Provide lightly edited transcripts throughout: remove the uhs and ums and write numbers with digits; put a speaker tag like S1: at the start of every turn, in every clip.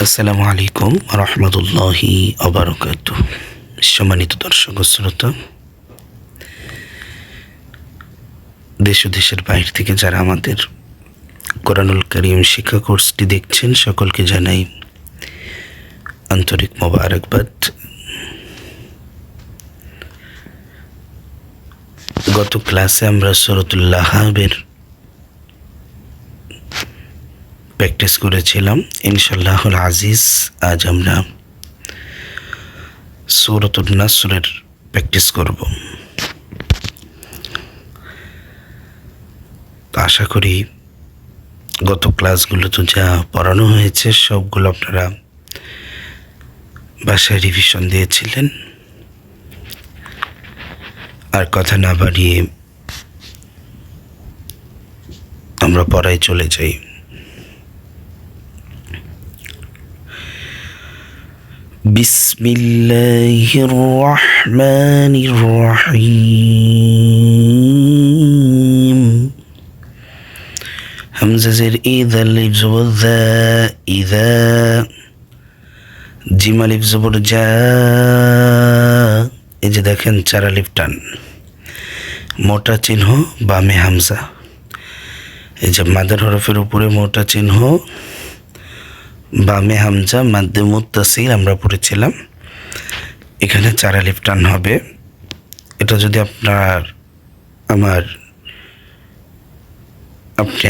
S1: আসসালামু আলাইকুম রহমতুল্লাহি ওবারাকাতুহ। সম্মানিত দর্শক ও শ্রোতা, দেশ ও দেশের বাইরে থেকে যারা আমাদের কোরআনুল কারীম শিক্ষা কোর্সটি দেখছেন, সকলকে জানাই আন্তরিক মোবারকবাদ। গত ক্লাসে আমরা সূরাতুল লাহাবের প্র্যাকটিস করেছিলাম। ইনশাআল্লাহুল আজিজ আজ আমরা সূরাতুন নাসরের প্র্যাকটিস করব। আশা করি গত ক্লাসগুলোতে যা পড়ানো হয়েছে সবগুলো আপনারা বাসায় রিভিশন দিয়েছিলেন। আর কথা না বাড়িয়ে আমরা পড়ায় চলে যাই। বিসমিল্লাহির রহমানির রহিম। হামজা জের ইযা লিফ জবর যা, ইযা। জিম আলিফ জবর যা। এই যে দেখেন চার আলিফ টান, মোটা চিহ্ন বামে হামজা। এই যে মাদের হরফের উপরে মোটা চিহ্ন, বামে হামজা, মাদ্দে মুত্তাসিল আমরা পড়েছিলাম। এখানে চার আলিফ টান হবে। এটা যদি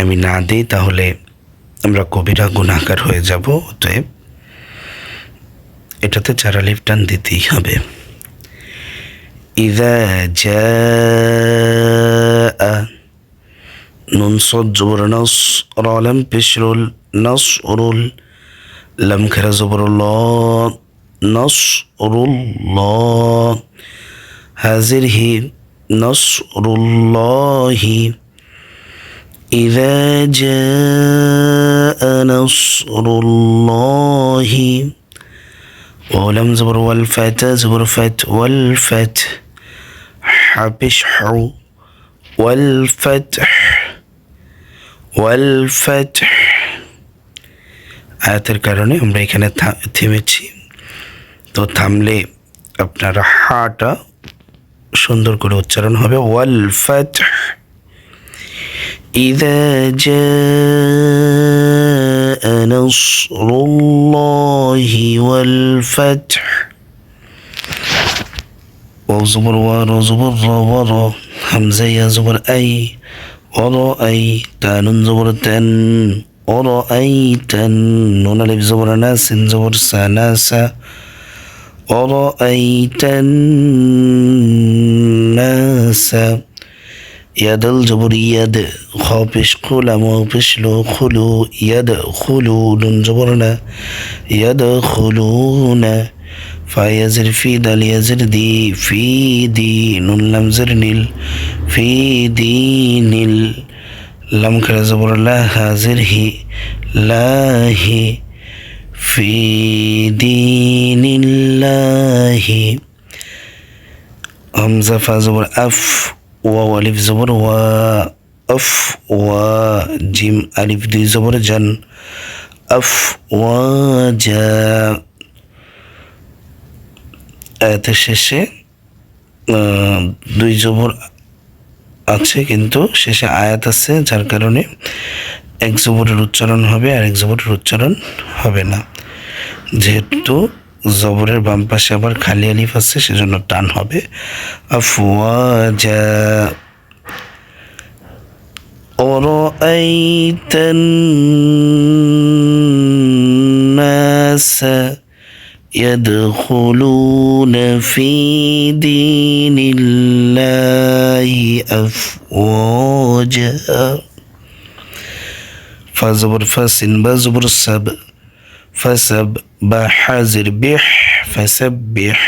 S1: আমি না দিই তাহলে আমরা কবিরা গুনাহগার হয়ে যাব। অতএব এটাতে চার আলিফ টান দিতেই হবে। ইযা জাআ, নুন সদ জবর নস, র লাম পেশরুল, নসরুল, লাম খেরা জবর ল, নসরুল্লাহ। হাজির হি, নসরুল্লাহি। ইযা জাআ নসরুল্লাহি। ওয়ালাম জবর ওয়াল, ফাতা জবর ফাত, ওয়াল ফাত। হাবিশ হু, ওয়াল ফাতহ, ওয়াল ফাতহ। আয়াতের কারণে আমরা এখানে থেমেছি। তো থামলে আপনার হাটা সুন্দর করে উচ্চারণ হবে, ওয়াল ফাতহ। ইযা জাআ নাসরুল্লাহি ওয়াল ফাতহ। ওয়াও জবর ওয়া, র জবর র, ওয়া র। হামজা ইয়া জবর আই, ওয়ারাআই। তানুন জবর তান, ওয়ারাআইতান। নুন আলিফ জবর না, সিন জবর সা, নাসা। ওয়ারাআইতান নাসা। ইয়াদাল জবর ইয়াদ, খ পেশ খু, লাম পেশ লো, খুলু, ইয়াদ খুলু। নুন জবর না, ইয়াদ খুলুনা। ফা ইয়াজির ফি, দাল ইয়াজির দি, ফি দি। নুন লাম জির নীল, ফি দীনিল। লাম খেরা জবর লা, হাজির হি, লাহি। ফি দীনিল্লাহি। হামজা ফা জবর আফ, ওয়া আলিফ জবর ওয়া, আফ ওয়া। জিম আলিফ দুই জবর জান, আফ ওয়া জা। আয়াতের শেষে দুই জবর আছে, কিন্তু শেষে আয়াত আছে, যার কারণে এক জবরের উচ্চারণ হবে আর এক জবরের উচ্চারণ হবে না। যেহেতু জবরের বাম পাশে আবার খালি আলিফ আছে, সেজন্য টান হবে। আফওয়াজা। ওরাআইতান নাসা ইয়াদখুলুনা ফি দীনিল্লাহি আফওয়াজা। ফা জবর ফা, সিন বা জবর সাব, ফাসাব। বা হাজির বিহ, ফাসাব্বিহ।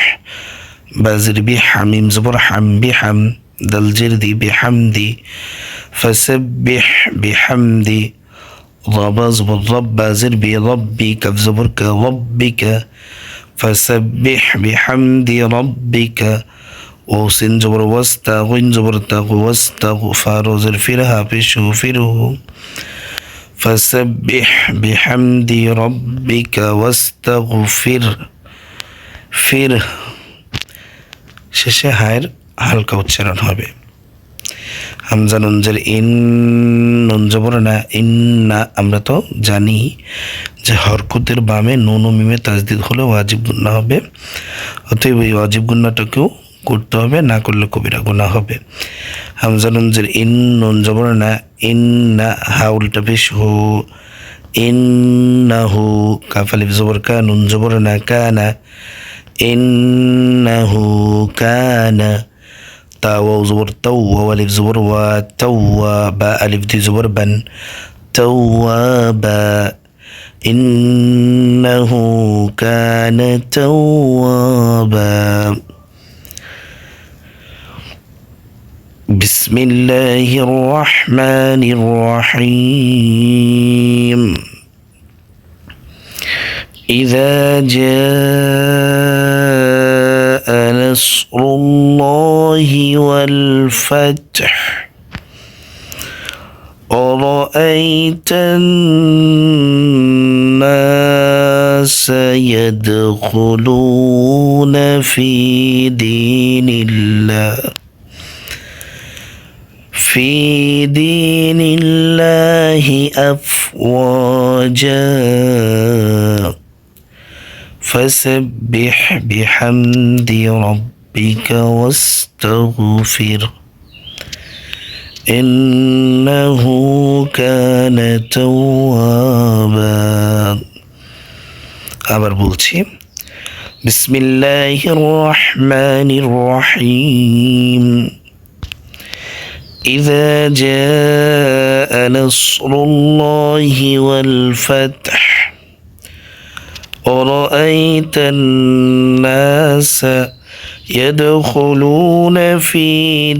S1: বাজির বি, হামিম জবর হাম, বিহাম। দাল জির দি, বিহামদি। ফাসাব্বিহ বিহামদি। রাবা জবর রব, বাজির বি, রব্বি। কাফ জবর কা, রব্বিকা। ফাসাব্বিহ বিহামদি রব্বিকা। ও সিন জবর ওয়াস্তা, গুইন জবর তাগু, ওয়াস্তাগু। ফা রোজের ফির, হা পেশ হু, ফিরহু। فسبح بحمد ربك واستغفر ফির শেষে হায়ের হালকা উচ্চারণ হবে। হামজা নুন জের ইন, নুন জবর না, ইন্না। আমরা তো জানি যে হরকতের বামে নুন ও মিমে তাজদিদ হলে ওয়াজিব গুন্না হবে, অতএব এই ওয়াজিব গুন্নাটাকেও করতে হবে, না করলে কবিরা গুনাহ হবে। হামজা নুন জের ইন, নুন জবর না, ইন্না। হা উল্টা পেশ হু, ইন্নাহু। কাফ আলিফ জবর কা, নুন জবর না, কানা। ইন্নাহু কানা। তা ওয়াও জবর তাও, ওয়াও আলিফ জবর ওয়া, তাওয়া। বা আলিফ দি জবর বান, তাওয়াবা। ইন্নাহু কানা তাওয়াবা। বিসমিল্লাহির রহমানির রহিম। إذا جاء نصر الله والفتح ورأيت الناس يدخلون في دين الله أفواجا فسبح بحمد ربك واستغفر إنه كان توابا। আবার বলছি, বিসমিল্লাহির রহমানির রহিম। إذا جاء نصر الله والفتح ورأيت الناس يدخلون في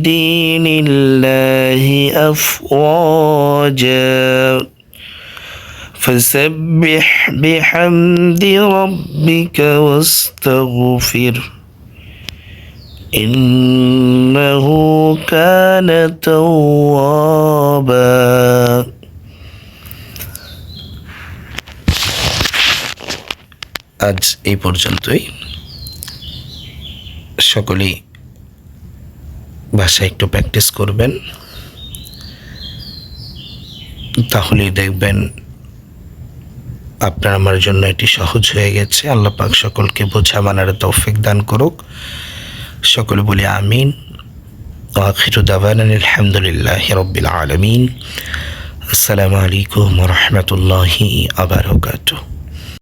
S1: دين الله أفواجا فسبح بحمد ربك واستغفر إنه كان توابا। আজ এই পর্যন্তই। সকলেই ভাষা একটু প্র্যাকটিস করবেন, তাহলেই দেখবেন আপনার আমার জন্য এটি সহজ হয়ে গেছে। আল্লাহ পাক সকলকে বোঝা মানার তৌফিক দান করুক। সকলে বলি আমিন। ওয়া আখিরু দাওয়ানা আলহামদুলিল্লাহি রাব্বিল আলামিন। আসসালামু আলাইকুম ওয়া রাহমাতুল্লাহি ওয়া বারাকাতুহু।